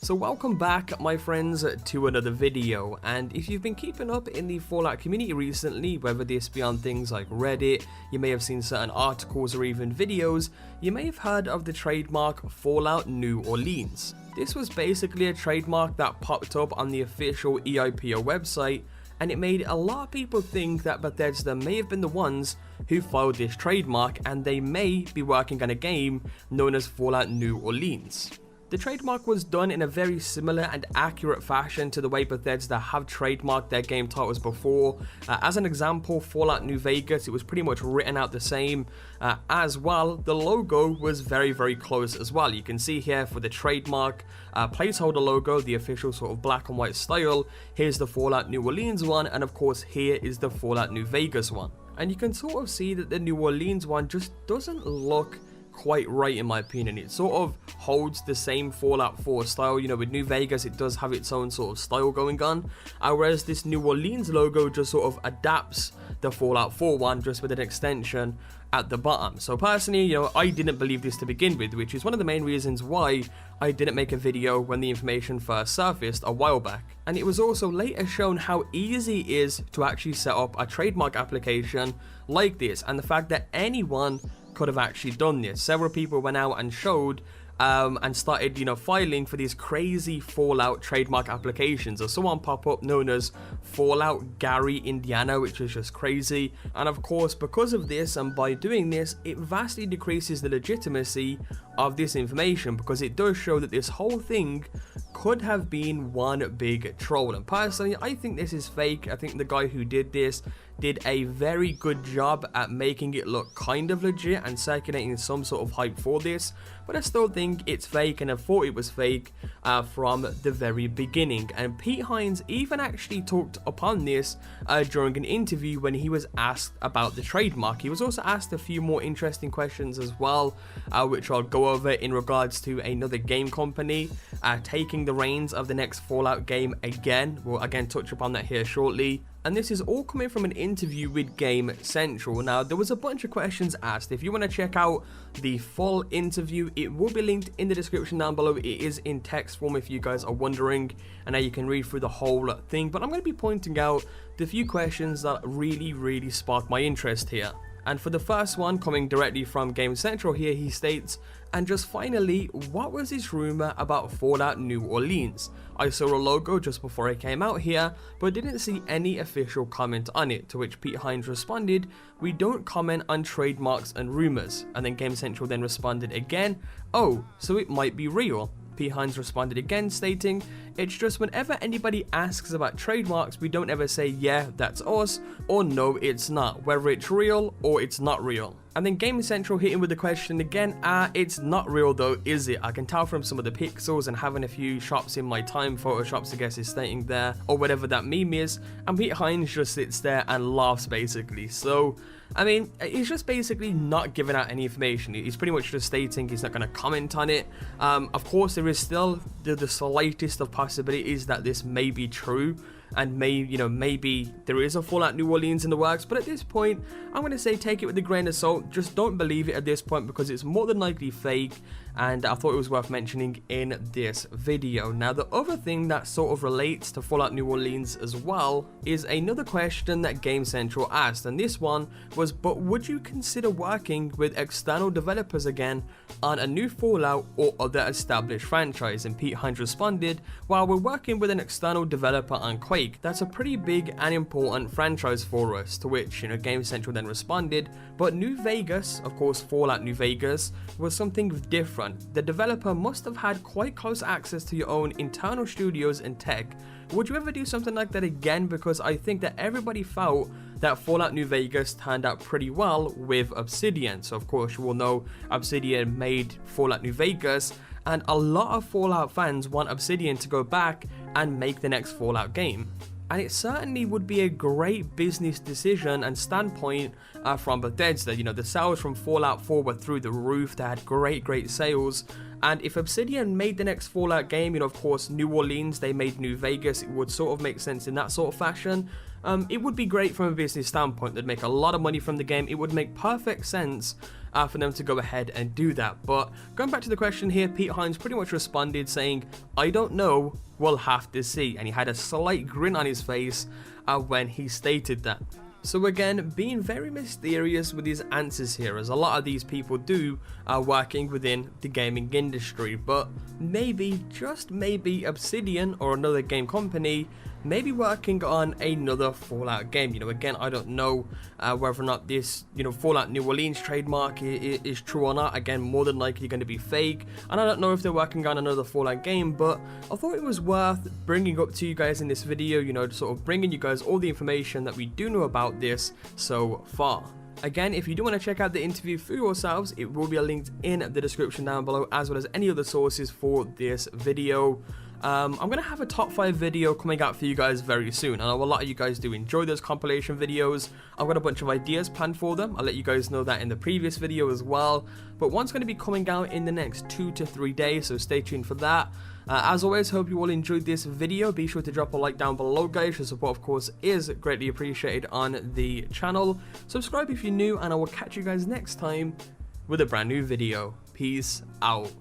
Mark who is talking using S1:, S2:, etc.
S1: So welcome back, my friends, to another video. And if you've been keeping up in the Fallout community recently, whether this be on things like Reddit, you may have seen certain articles or even videos, you may have heard of the trademark Fallout New Orleans. This was basically a trademark that popped up on the official EIPO website, and it made a lot of people think that Bethesda may have been the ones who filed this trademark, and they may be working on a game known as Fallout New Orleans. The trademark was done in a very similar and accurate fashion to the way Bethesda have trademarked their game titles before. As an example, Fallout New Vegas, it was pretty much written out the same. As well, the logo was very close as well. You can see here for the trademark placeholder logo, the official sort of black and white style, here's the Fallout New Orleans one, and of course here is the Fallout New Vegas one. And you can sort of see that the New Orleans one just doesn't look quite right, in my opinion. It sort of holds the same Fallout 4 style. You know, with New Vegas it does have its own sort of style going on, whereas this New Orleans logo just sort of adapts the Fallout 4 one, just with an extension at the bottom. So personally, you know, I didn't believe this to begin with, which is one of the main reasons why I didn't make a video when the information first surfaced a while back. And it was also later shown how easy it is to actually set up a trademark application like this, and the fact that anyone could have actually done this. Several people went out and showed and started, you know, filing for these crazy Fallout trademark applications. Or someone pop up known as Fallout Gary, Indiana, which is just crazy. And of course, because of this and by doing this, it vastly decreases the legitimacy of this information, because it does show that this whole thing could have been one big troll. And personally, I think this is fake. I think the guy who did this did a very good job at making it look kind of legit and circulating some sort of hype for this, but I still think it's fake, and I thought it was fake from the very beginning. And Pete HINES even actually talked upon this during an interview when he was asked about the trademark. He was also asked a few more interesting questions as well, which I'll go over in regards to another game company taking the reins of the next Fallout game again. We'll again touch upon that here shortly. And this is all coming from an interview with Game Central. Now, there was a bunch of questions asked. If you want to check out the full interview, it will be linked in the description down below. It is in text form if you guys are wondering, and now you can read through the whole thing. But I'm going to be pointing out the few questions that really sparked my interest here. And for the first one, coming directly from Game Central here, he states, "And just finally, what was this rumor about Fallout New Orleans? I saw a logo just before I came out here, but didn't see any official comment on it." To which Pete HINES responded, "We don't comment on trademarks and rumors." And then Game Central then responded again, "Oh, so it might be real." Pete HINES responded again, stating, "It's just whenever anybody asks about trademarks, we don't ever say, yeah, that's us, or no, it's not, whether it's real or it's not real." And then Game Central hit him with the question again, "It's not real though, is it? I can tell from some of the pixels and having a few shots in my time photoshops, I guess is stating there, or whatever that meme is." And Pete HINES just sits there and laughs basically. So, I mean, he's just basically not giving out any information. He's pretty much just stating he's not going to comment on it. Of course, there is still the slightest of possibilities that this may be true, and maybe there is a Fallout New Orleans in the works, but at this point, I'm going to say take it with a grain of salt. Just don't believe it at this point, because it's more than likely fake, and I thought it was worth mentioning in this video. Now, the other thing that sort of relates to Fallout New Orleans as well is another question that Game Central asked, and this one was, "But would you consider working with external developers again on a new Fallout or other established franchise?" And Pete HINES responded, "While we're working with an external developer on Quake, that's a pretty big and important franchise for us." To which, Game Central then responded, "But New Vegas, of course Fallout New Vegas, was something different. The developer must have had quite close access to your own internal studios and tech. Would you ever do something like that again? Because I think that everybody felt that Fallout New Vegas turned out pretty well with Obsidian." So of course you will know Obsidian made Fallout New Vegas, and a lot of Fallout fans want Obsidian to go back and make the next Fallout game. and it certainly would be a great business decision and standpoint from Bethesda. You know, the sales from Fallout 4 were through the roof. They had great sales. And if Obsidian made the next Fallout game, you know, of course, New Orleans, they made New Vegas, it would sort of make sense in that sort of fashion. It would be great from a business standpoint. They'd make a lot of money from the game. It would make perfect sense for them to go ahead and do that. But going back to the question here, Pete Hines pretty much responded saying, "I don't know, we'll have to see." And he had a slight grin on his face when he stated that. So again, being very mysterious with his answers here, as a lot of these people do working within the gaming industry. But maybe, just maybe, Obsidian or another game company may be working on another Fallout game. You know, again, I don't know whether or not this, you know, Fallout New Orleans trademark is true or not. Again, more than likely going to be fake. And I don't know if they're working on another Fallout game, but I thought it was worth bringing up to you guys in this video, you know, sort of bringing you guys all the information that we do know about this so far. Again, if you do want to check out the interview for yourselves, it will be linked in the description down below, as well as any other sources for this video. I'm going to have a top 5 video coming out for you guys very soon. I know a lot of you guys do enjoy those compilation videos. I've got a bunch of ideas planned for them. I'll let you guys know that in the previous video as well. But one's going to be coming out in the next 2 to 3 days, so stay tuned for that. As always, hope you all enjoyed this video. Be sure to drop a like down below, guys. Your support, of course, is greatly appreciated on the channel. Subscribe if you're new, and I will catch you guys next time with a brand new video. Peace out.